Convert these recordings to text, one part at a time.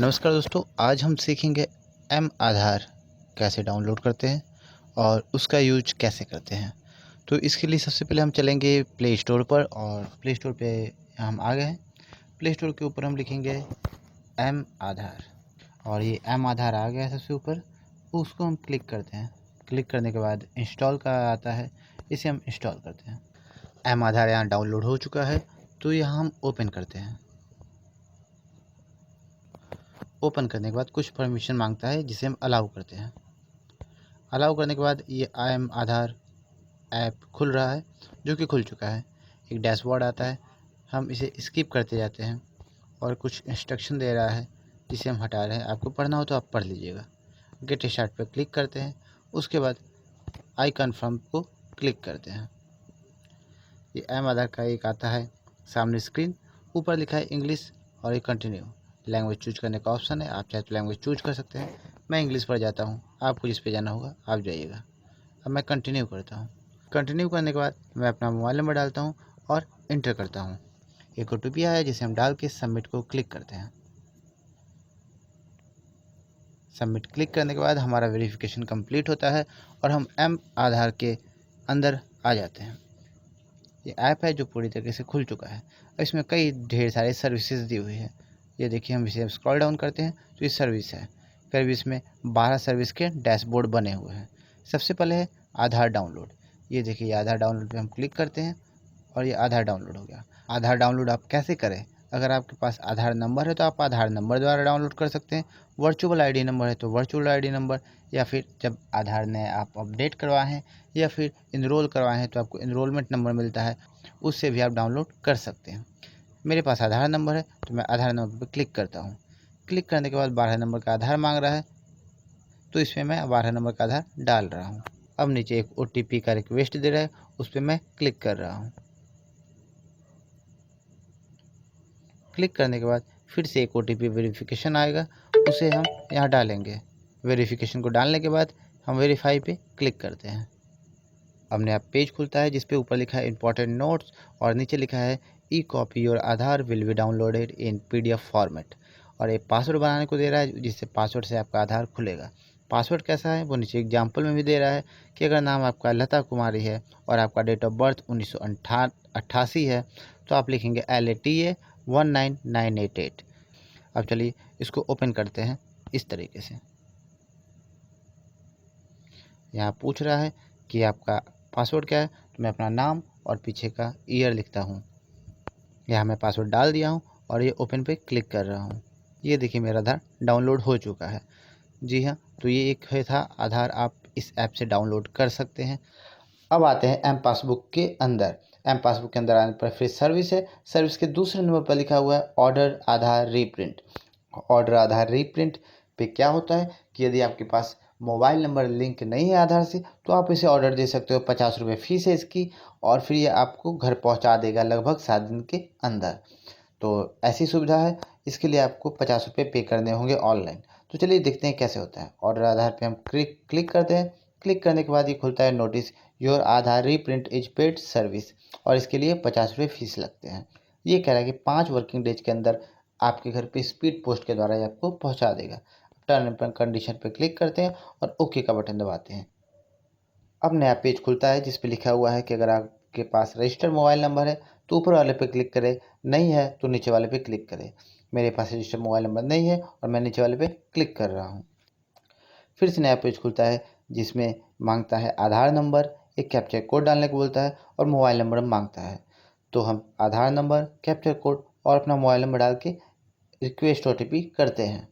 नमस्कार दोस्तों, आज हम सीखेंगे एम आधार कैसे डाउनलोड करते हैं और उसका यूज कैसे करते हैं। तो इसके लिए सबसे पहले हम चलेंगे प्ले स्टोर पर और प्ले स्टोर पे हम आ गए हैं। प्ले स्टोर के ऊपर हम लिखेंगे एम आधार और ये एम आधार आ गया है सबसे ऊपर। उसको हम क्लिक करते हैं। क्लिक करने के बाद इंस्टॉल का आता है, इसे हम इंस्टॉल करते हैं। एम आधार यहाँ डाउनलोड हो चुका है, तो यहाँ हम ओपन करते हैं। ओपन करने के बाद कुछ परमिशन मांगता है जिसे हम अलाउ करते हैं। अलाउ करने के बाद ये एम आधार ऐप खुल रहा है, जो कि खुल चुका है। एक डैशबोर्ड आता है, हम इसे स्किप करते जाते हैं और कुछ इंस्ट्रक्शन दे रहा है जिसे हम हटा रहे हैं। आपको पढ़ना हो तो आप पढ़ लीजिएगा। गेट स्टार्ट पर क्लिक करते हैं, उसके बाद आई कन्फर्म को क्लिक करते हैं। ये एम आधार का एक आता है सामने स्क्रीन, ऊपर लिखा है इंग्लिश और एक कंटिन्यू। लैंग्वेज चूज करने का ऑप्शन है, आप चाहे तो लैंग्वेज चूज कर सकते हैं। मैं इंग्लिश पर जाता हूँ, आपको जिस पे जाना होगा आप जाइएगा। अब मैं कंटिन्यू करता हूँ। कंटिन्यू करने के बाद मैं अपना मोबाइल नंबर डालता हूँ और इंटर करता हूँ। एक OTP आया जिसे हम डाल के सबमिट को क्लिक करते हैं। सबमिट क्लिक करने के बाद हमारा वेरिफिकेशन कंप्लीट होता है और हम एम आधार के अंदर आ जाते हैं। ये ऐप है जो पूरी तरीके से खुल चुका है। इसमें कई ढेर सारे सर्विसेज दी हुई है। ये देखिए, हम इसे स्क्रॉल डाउन करते हैं तो ये सर्विस है। फिर इसमें 12 सर्विस के डैशबोर्ड बने हुए हैं। सबसे पहले है आधार डाउनलोड। ये देखिए, ये आधार डाउनलोड पे हम क्लिक करते हैं और ये आधार डाउनलोड हो गया। आधार डाउनलोड आप कैसे करें? अगर आपके पास आधार नंबर है तो आप आधार नंबर द्वारा डाउनलोड कर सकते हैं। वर्चुअल आईडी नंबर है तो वर्चुअल आईडी नंबर, या फिर जब आधार ने आप अपडेट करवाए हैं या फिर इनरोल करवाए हैं तो आपको इनरोलमेंट नंबर मिलता है, उससे भी आप डाउनलोड कर सकते हैं। मेरे पास आधार नंबर है तो मैं आधार नंबर पर क्लिक करता हूँ। क्लिक करने के बाद 12 नंबर का आधार मांग रहा है, तो इसमें मैं 12 नंबर का आधार डाल रहा हूँ। अब नीचे एक OTP का रिक्वेस्ट दे रहा है, उस पर मैं क्लिक कर रहा हूँ। क्लिक करने के बाद फिर से एक OTP वेरिफिकेशन आएगा, उसे हम यहाँ डालेंगे। वेरिफिकेशन को डालने के बाद हम वेरीफाई पे क्लिक करते हैं। अब नया पेज खुलता है जिस पे ऊपर लिखा है इंपॉर्टेंट नोट्स और नीचे लिखा है e copy your Aadhaar will be downloaded in PDF format. और एक पासवर्ड बनाने को दे रहा है, जिससे पासवर्ड से आपका आधार खुलेगा। पासवर्ड कैसा है वो नीचे एग्जाम्पल में भी दे रहा है कि अगर नाम आपका लता कुमारी है और आपका डेट ऑफ बर्थ 1988 है तो आप लिखेंगे LATA 19988। अब चलिए इसको ओपन करते हैं इस तरीके से। यहाँ पूछ रहा है कि आपका पासवर्ड क्या है, तो मैं अपना नाम और पीछे का ईयर लिखता हूँ। यहाँ मैं पासवर्ड डाल दिया हूँ और ये ओपन पे क्लिक कर रहा हूँ। ये देखिए, मेरा आधार डाउनलोड हो चुका है। जी हाँ, तो ये एक है था आधार, आप इस ऐप से डाउनलोड कर सकते हैं। अब आते हैं एम पासबुक के अंदर। एम पासबुक के अंदर आने पर फिर सर्विस है। सर्विस के दूसरे नंबर पर लिखा हुआ है ऑर्डर आधार रीप्रिंट। ऑर्डर आधार रीप्रिंट पे क्या होता है कि यदि आपके पास मोबाइल नंबर लिंक नहीं है आधार से तो आप इसे ऑर्डर दे सकते हो। 50 रुपये फ़ीस है इसकी और फिर ये आपको घर पहुंचा देगा लगभग 7 दिन के अंदर। तो ऐसी सुविधा है, इसके लिए आपको 50 रुपये पे करने होंगे ऑनलाइन। तो चलिए देखते हैं कैसे होता है। ऑर्डर आधार पे हम क्लिक करते हैं। क्लिक करने के बाद ये खुलता है notice your Aadhaar reprint is paid service, और इसके लिए 50 रुपये फ़ीस लगते हैं। ये कह रहा है कि 5 वर्किंग डेज के अंदर आपके घर पे स्पीड पोस्ट के द्वारा ये आपको पहुंचा देगा। टर्म एंड कंडीशन पे क्लिक करते हैं और ओके का बटन दबाते हैं। अब नया पेज खुलता है जिस पे लिखा हुआ है कि अगर आपके पास रजिस्टर्ड मोबाइल नंबर है तो ऊपर वाले पे क्लिक करें, नहीं है तो नीचे वाले पे क्लिक करें। मेरे पास रजिस्टर्ड मोबाइल नंबर नहीं है और मैं नीचे वाले पे क्लिक कर रहा हूँ। फिर से नया पेज खुलता है जिसमें मांगता है आधार नंबर, एक कैप्चर कोड डालने को बोलता है और मोबाइल नंबर मांगता है। तो हम आधार नंबर, कैप्चर कोड और अपना मोबाइल नंबर डाल के रिक्वेस्ट OTP करते हैं।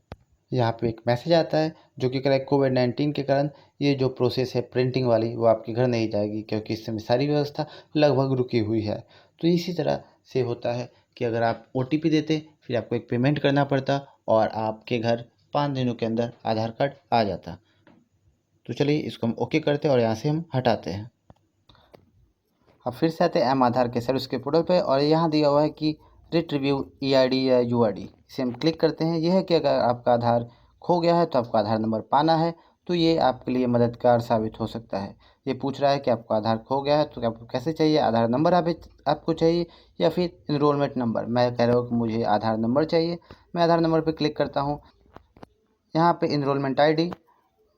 यहाँ पे एक मैसेज आता है जो कि कह रहा है कोविड-19 के कारण ये जो प्रोसेस है प्रिंटिंग वाली वो आपके घर नहीं जाएगी, क्योंकि इस समय सारी व्यवस्था लगभग रुकी हुई है। तो इसी तरह से होता है कि अगर आप OTP देते फिर आपको एक पेमेंट करना पड़ता और आपके घर 5 दिनों के अंदर आधार कार्ड आ जाता। तो चलिए इसको हम ओके करते हैं और यहाँ से हम हटाते हैं। अब फिर से आते हैं एम आधार के सर्विस के पोर्टल पे और यहाँ दिया हुआ है कि रिट्रीव्यू EID या UID, इसे हम क्लिक करते हैं। यह है कि अगर आपका आधार खो गया है तो आपका आधार नंबर पाना है, तो ये आपके लिए मददगार साबित हो सकता है। ये पूछ रहा है कि आपका आधार खो गया है तो आपको कैसे चाहिए, आधार नंबर आपको चाहिए या फिर इनरोलमेंट नंबर। मैं कह रहा हूँ कि मुझे आधार नंबर चाहिए। मैं आधार नंबर पर क्लिक करता हूँ। यहाँ पे इनरोलमेंट आईडी,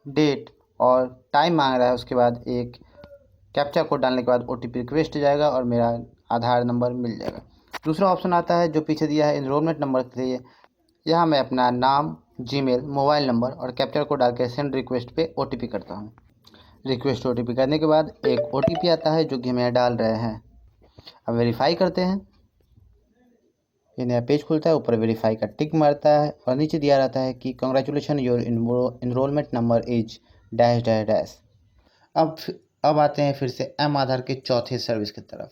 डेट और टाइम मांग रहा है। उसके बाद एक कैप्चा कोड डालने के बाद ओटीपी रिक्वेस्ट जाएगा और मेरा आधार नंबर मिल जाएगा। दूसरा ऑप्शन आता है जो पीछे दिया है इनरोलमेंट नंबर के लिए। यहाँ मैं अपना नाम, जीमेल, मोबाइल नंबर और कैप्चा कोड डाल के सेंड रिक्वेस्ट पे ओटीपी करता हूँ। रिक्वेस्ट ओटीपी करने के बाद एक ओटीपी आता है जो कि हम यहाँ डाल रहे हैं। अब वेरीफाई करते हैं। ये नया पेज खुलता है, ऊपर वेरीफाई का टिक मारता है और नीचे दिया रहता है कि congratulation your enrolment number is dash dash dash. अब आते हैं फिर से एम आधार के चौथे सर्विस की तरफ,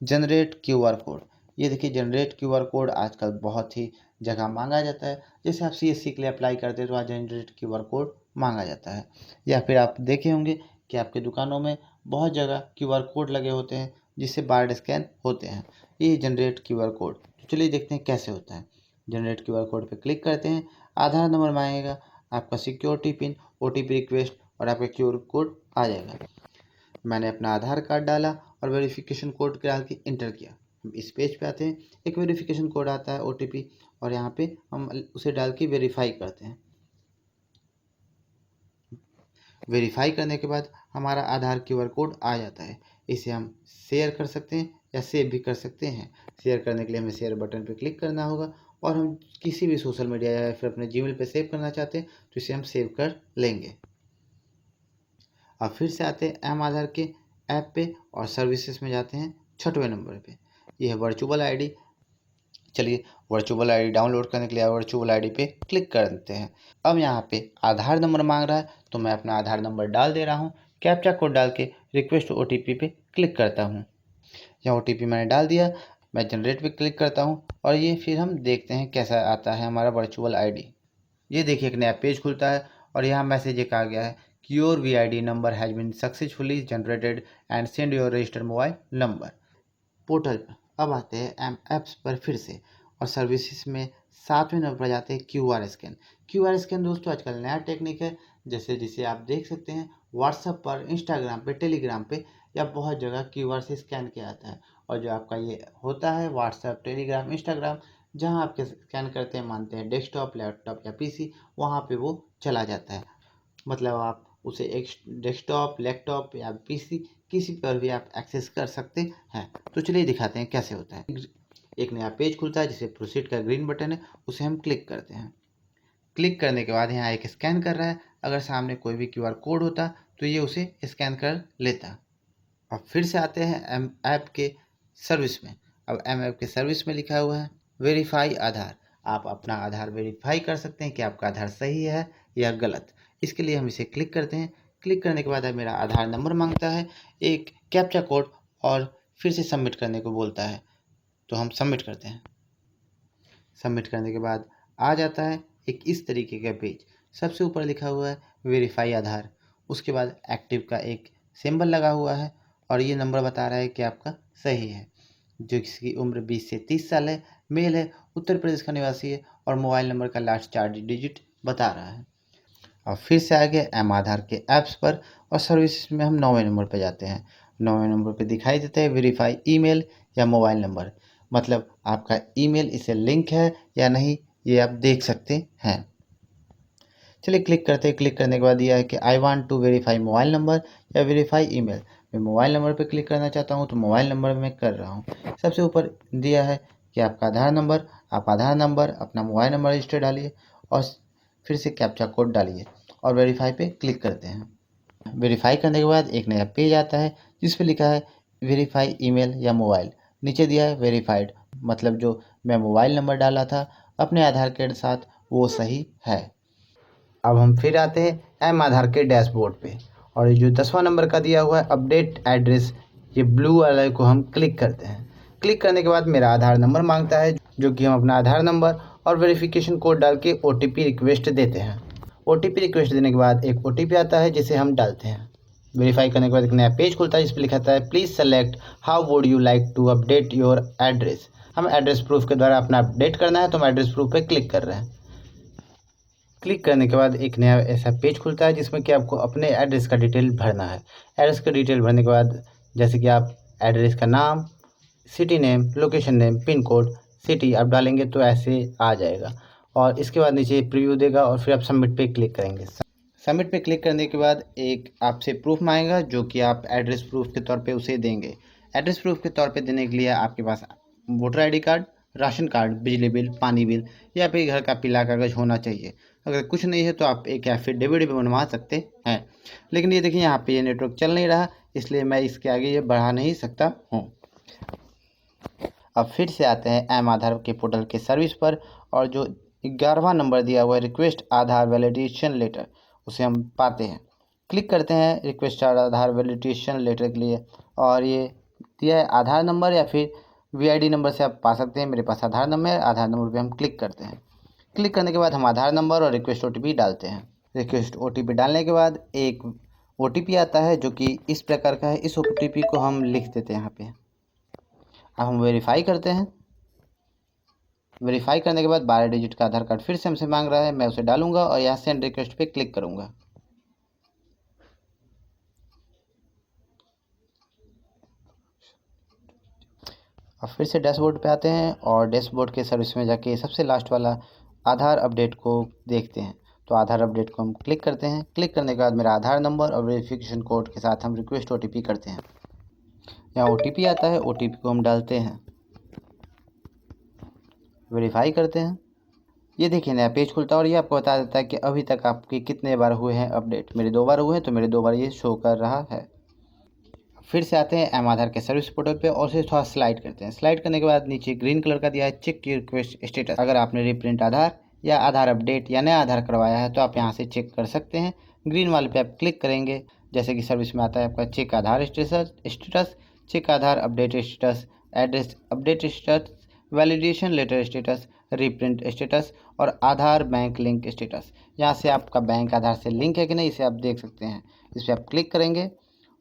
जनरेट क्यूआर कोड। ये देखिए जनरेट क्यूआर कोड आजकल बहुत ही जगह मांगा जाता है। जैसे आप सीएससी के लिए अप्लाई करते हैं तो आज जनरेट क्यूआर कोड मांगा जाता है। या फिर आप देखे होंगे कि आपके दुकानों में बहुत जगह क्यूआर कोड लगे होते हैं जिससे बारकोड स्कैन होते हैं। ये जनरेट क्यूआर कोड, चलिए देखते हैं कैसे होता है। जनरेट क्यूआर कोड पे क्लिक करते हैं, आधार नंबर मांगेगा, आपका सिक्योरिटी पिन, ओटीपी रिक्वेस्ट और आपका क्यूआर कोड आ जाएगा। मैंने अपना आधार कार्ड डाला और वेरिफिकेशन कोड डाल के इंटर किया। इस पेज पे आते हैं, एक वेरिफिकेशन कोड आता है ओटीपी और यहाँ पे हम उसे डाल के वेरीफाई करते हैं। वेरीफाई करने के बाद हमारा आधार क्यूआर कोड आ जाता है। इसे हम शेयर कर सकते हैं या सेव भी कर सकते हैं। शेयर करने के लिए हमें शेयर बटन पर क्लिक करना होगा और हम किसी भी सोशल मीडिया या फिर अपने जीमेल पे सेव करना चाहते हैं तो इसे हम सेव कर लेंगे। अब फिर से आते हैं एम आधार के ऐप पे और सर्विसेज में जाते हैं 6वें नंबर पे। यह है वर्चुअल आईडी। चलिए वर्चुअल आईडी डाउनलोड करने के लिए वर्चुअल आईडी पे क्लिक करते हैं। अब यहाँ पे आधार नंबर मांग रहा है तो मैं अपना आधार नंबर डाल दे रहा हूँ। कैप्चा कोड डाल के रिक्वेस्ट ओटीपी पे क्लिक करता हूँ। यह ओटीपी मैंने डाल दिया। मैं जनरेट पे क्लिक करता हूँ और ये फिर हम देखते हैं कैसा आता है हमारा वर्चुअल आईडी। ये देखिए एक नया पेज खुलता है और यहाँ मैसेज एक आ गया है कि your VID number has been successfully generated and send your registered mobile number. Portal पर अब आते हैं एम ऐप्स पर फिर से और सर्विसेज में 7वें नंबर पर जाते हैं क्यूआर स्कैन। क्यूआर स्कैन दोस्तों आजकल नया टेक्निक है, जैसे जिसे आप देख सकते हैं व्हाट्सएप पर, इंस्टाग्राम पे, टेलीग्राम पे या बहुत जगह क्यूआर से स्कैन किया जाता है। और जो आपका ये होता है व्हाट्सएप, टेलीग्राम, इंस्टाग्राम, जहाँ आप स्कैन करते हैं मानते हैं डेस्कटॉप, लैपटॉप या पीसी, वहाँ पे वो चला जाता है। मतलब आप उसे एक डेस्कटॉप, लैपटॉप या पीसी किसी पर भी आप एक्सेस कर सकते हैं। तो चलिए दिखाते हैं कैसे होता है। एक नया पेज खुलता है जिसे प्रोसीड का ग्रीन बटन है, उसे हम क्लिक करते हैं। क्लिक करने के बाद यहाँ एक स्कैन कर रहा है। अगर सामने कोई भी क्यूआर कोड होता तो ये उसे स्कैन कर लेता। अब फिर से आते हैं एम ऐप के सर्विस में। अब एम ऐप के सर्विस में लिखा हुआ है वेरीफाई आधार। आप अपना आधार वेरीफाई कर सकते हैं कि आपका आधार सही है या गलत। इसके लिए हम इसे क्लिक करते हैं। क्लिक करने के बाद मेरा आधार नंबर मांगता है, एक कैप्चा कोड और फिर से सबमिट करने को बोलता है, तो हम सबमिट करते हैं। सबमिट करने के बाद आ जाता है एक इस तरीके का पेज। सबसे ऊपर लिखा हुआ है वेरीफाई आधार, उसके बाद एक्टिव का एक सिंबल लगा हुआ है और ये नंबर बता रहा है कि आपका सही है। जो किसी की उम्र 20 से 30 साल है, मेल है, उत्तर प्रदेश का निवासी है और मोबाइल नंबर का लास्ट 4 डिजिट बता रहा है। और फिर से आगे एम आधार के ऐप्स पर और सर्विस में हम 9वें नंबर पर जाते हैं। 9वें नंबर पर दिखाई देता है वेरीफाई ईमेल या मोबाइल नंबर, मतलब आपका ईमेल इसे लिंक है या नहीं ये आप देख सकते हैं। चलिए क्लिक करते हैं। क्लिक करने के बाद यह है कि I want to verify mobile number या वेरीफाई ईमेल। मैं मोबाइल नंबर पर क्लिक करना चाहता हूँ तो मोबाइल नंबर में कर रहा हूँ। सबसे ऊपर दिया है कि आपका आधार नंबर, आप आधार नंबर, अपना मोबाइल नंबर रजिस्टर डालिए और फिर से कैप्चा कोड डालिए और वेरीफाई पे क्लिक करते हैं। वेरीफाई करने के बाद एक नया पेज आता है जिस पे लिखा है वेरीफाई ईमेल या मोबाइल। नीचे दिया है वेरीफाइड, मतलब जो मैं मोबाइल नंबर डाला था अपने आधार के साथ वो सही है। अब हम फिर आते हैं एम आधार के डैशबोर्ड पे और ये जो 10वां नंबर का दिया हुआ है अपडेट एड्रेस, ये ब्लू वाले को हम क्लिक करते हैं। क्लिक करने के बाद मेरा आधार नंबर मांगता है जो कि हम अपना आधार नंबर और वेरिफिकेशन कोड डाल के ओटीपी रिक्वेस्ट देते हैं। ओटीपी रिक्वेस्ट देने के बाद एक ओटीपी आता है जिसे हम डालते हैं। वेरीफाई करने के बाद एक नया पेज खुलता है जिस पर लिखा था है please select how would you like to update your address. हम एड्रेस प्रूफ के द्वारा अपना अपडेट करना है तो हम एड्रेस प्रूफ पे क्लिक कर रहे हैं। क्लिक करने के बाद एक नया ऐसा पेज खुलता है जिसमें कि आपको अपने एड्रेस का डिटेल भरना है। एड्रेस का डिटेल भरने के बाद जैसे कि आप एड्रेस का नाम, city name, location name, pin code, city आप डालेंगे तो ऐसे आ जाएगा। और इसके बाद नीचे प्रीव्यू देगा और फिर आप सबमिट पे क्लिक करेंगे। सबमिट पे क्लिक करने के बाद एक आपसे प्रूफ मांगेगा जो कि आप एड्रेस प्रूफ के तौर पे उसे देंगे। एड्रेस प्रूफ के तौर पे देने के लिए आपके पास voter ID card, ration card, बिजली बिल, पानी बिल या फिर घर का पीला कागज होना चाहिए। अगर कुछ नहीं है तो आप एक एफिडेविट भी बनवा सकते हैं। लेकिन ये देखिए यहाँ पे ये नेटवर्क चल नहीं रहा, इसलिए मैं इसके आगे ये बढ़ा नहीं सकता हूँ। अब फिर से आते हैं एम आधार के पोर्टल के सर्विस पर और जो 11वां नंबर दिया हुआ है रिक्वेस्ट आधार वैलिडेशन लेटर, उसे हम पाते हैं। क्लिक करते हैं रिक्वेस्ट आधार वैलिडेशन लेटर के लिए और ये दिया है आधार नंबर या फिर वीआईडी नंबर से आप पा सकते हैं। मेरे पास आधार नंबर है, आधार नंबर पे हम क्लिक करते हैं। क्लिक करने के बाद हम आधार नंबर और रिक्वेस्ट ओटीपी डालते हैं। रिक्वेस्ट ओटीपी डालने के बाद एक ओटीपी आता है जो कि इस प्रकार का है। इस ओटीपी को हम लिख देते हैं यहाँ पे। अब हम वेरीफाई करते हैं। वेरीफाई करने के बाद 12 डिजिट का आधार कार्ड फिर से हमसे मांग रहा है, मैं उसे डालूंगा और यहाँ सेंड रिक्वेस्ट पे क्लिक करूंगा। अब फिर से डैशबोर्ड पे आते हैं और डैशबोर्ड के सर्विस में जाके सबसे लास्ट वाला आधार अपडेट को देखते हैं। तो आधार अपडेट को हम क्लिक करते हैं। क्लिक करने के बाद मेरा आधार नंबर और वेरिफिकेशन कोड के साथ हम रिक्वेस्ट ओटीपी करते हैं। यहाँ ओटीपी आता है, ओटीपी को हम डालते हैं, वेरीफाई करते हैं। ये देखिए नया पेज खुलता है और ये आपको बता देता है कि अभी तक आपके कितने बार हुए हैं अपडेट। मेरे 2 बार हुए हैं तो मेरे 2 बार ये शो कर रहा है। फिर से आते हैं एम आधार के सर्विस पोर्टल पे और उसे थोड़ा स्लाइड करते हैं। स्लाइड करने के बाद नीचे ग्रीन कलर का दिया है चेक योर रिक्वेस्ट स्टेटस। अगर आपने रिप्रिंट आधार या आधार अपडेट या नया आधार करवाया है तो आप यहाँ से चेक कर सकते हैं। ग्रीन वाले पे आप क्लिक करेंगे, जैसे कि सर्विस में आता है आपका check Aadhaar status, check Aadhaar update status, address update status, validation letter status, reprint status और आधार बैंक लिंक स्टेटस। यहाँ से आपका बैंक आधार से लिंक है कि नहीं इसे आप देख सकते हैं। इस पर आप क्लिक करेंगे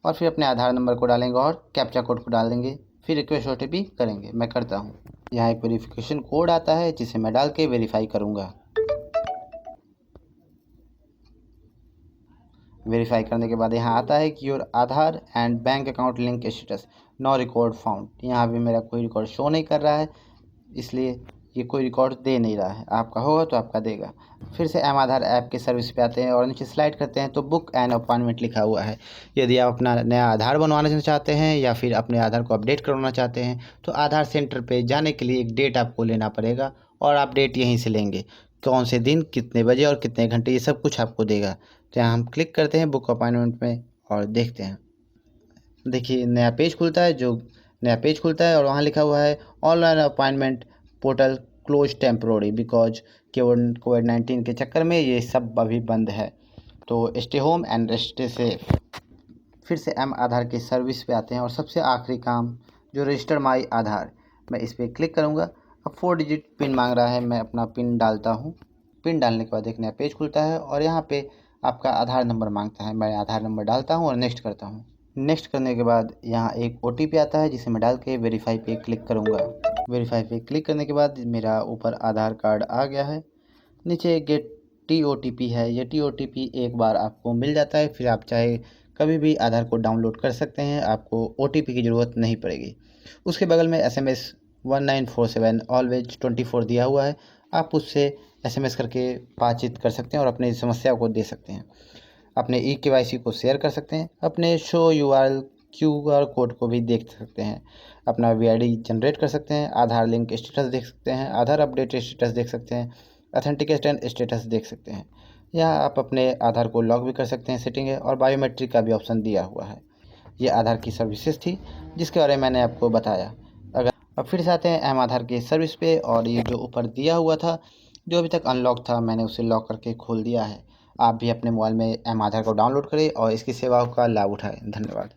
और फिर अपने आधार नंबर को डालेंगे और कैप्चा कोड को डाल देंगे, फिर रिक्वेस्ट ओटीपी करेंगे। मैं करता हूँ। यहाँ एक वेरिफिकेशन कोड आता है जिसे मैं डाल के वेरीफाई करूँगा। वेरीफाई करने के बाद यहाँ आता है कि your Aadhaar and bank account link status no record found. यहाँ भी मेरा कोई रिकॉर्ड शो नहीं कर रहा है, इसलिए ये कोई रिकॉर्ड दे नहीं रहा है। आपका होगा तो आपका देगा। फिर से एम आधार ऐप के सर्विस पे आते हैं और नीचे स्लाइड करते हैं तो बुक एन अपॉइंटमेंट लिखा हुआ है। यदि आप अपना नया आधार बनवाना चाहते हैं या फिर अपने आधार को अपडेट करवाना चाहते हैं तो आधार सेंटर पे जाने के लिए एक डेट आपको लेना पड़ेगा और आप डेट यहीं से लेंगे। कौन से दिन, कितने बजे और कितने घंटे, ये सब कुछ आपको देगा। तो यहाँ हम क्लिक करते हैं बुक अपॉइंटमेंट में और देखते हैं। देखिए नया पेज खुलता है और वहाँ लिखा हुआ है online appointment portal close temporary because कोविड-19 के चक्कर में ये सब अभी बंद है, तो stay home and stay safe. फिर से एम आधार के सर्विस पे आते हैं और सबसे आखिरी काम जो रजिस्टर माई आधार, मैं इस पर क्लिक करूँगा। अब 4 डिजिट पिन मांग रहा है, मैं अपना पिन डालता हूँ। पिन डालने के बाद एक नया पेज खुलता है और यहाँ पे आपका आधार नंबर मांगता है। मैं आधार नंबर डालता हूँ और नेक्स्ट करता हूँ। नेक्स्ट करने के बाद यहाँ एक ओटीपी आता है जिसे मैं डाल के वेरीफाई पे क्लिक करूँगा। वेरीफाई पे क्लिक करने के बाद मेरा ऊपर आधार कार्ड आ गया है। नीचे गेट TOTP है, ये TOTP एक बार आपको मिल जाता है, फिर आप चाहे कभी भी आधार को डाउनलोड कर सकते हैं, आपको OTP की ज़रूरत नहीं पड़ेगी। उसके बगल में SMS 1947 ऑलवेज 24 दिया हुआ है, आप उससे SMS करके बातचीत कर सकते हैं और अपनी समस्या को दे सकते हैं। अपने eKYC को शेयर कर सकते हैं, अपने शो URL QR कोड को भी देख सकते हैं, अपना VID जनरेट कर सकते हैं, आधार लिंक स्टेटस देख सकते हैं, आधार अपडेट स्टेटस देख सकते हैं, ऑथेंटिकेशन स्टेटस देख सकते हैं। यहाँ आप अपने आधार को लॉक भी कर सकते हैं, सेटिंग है, और बायोमेट्रिक का भी ऑप्शन दिया हुआ है। ये आधार की सर्विसेज थी जिसके बारे में मैंने आपको बताया। अगर अब फिर से आते हैं एम आधार के सर्विस पे और ये जो ऊपर दिया हुआ था जो अभी तक अनलॉक था मैंने उसे लॉक करके खोल दिया है। आप भी अपने मोबाइल में एम आधार को डाउनलोड करें और इसकी सेवाओं का लाभ उठाएं। धन्यवाद।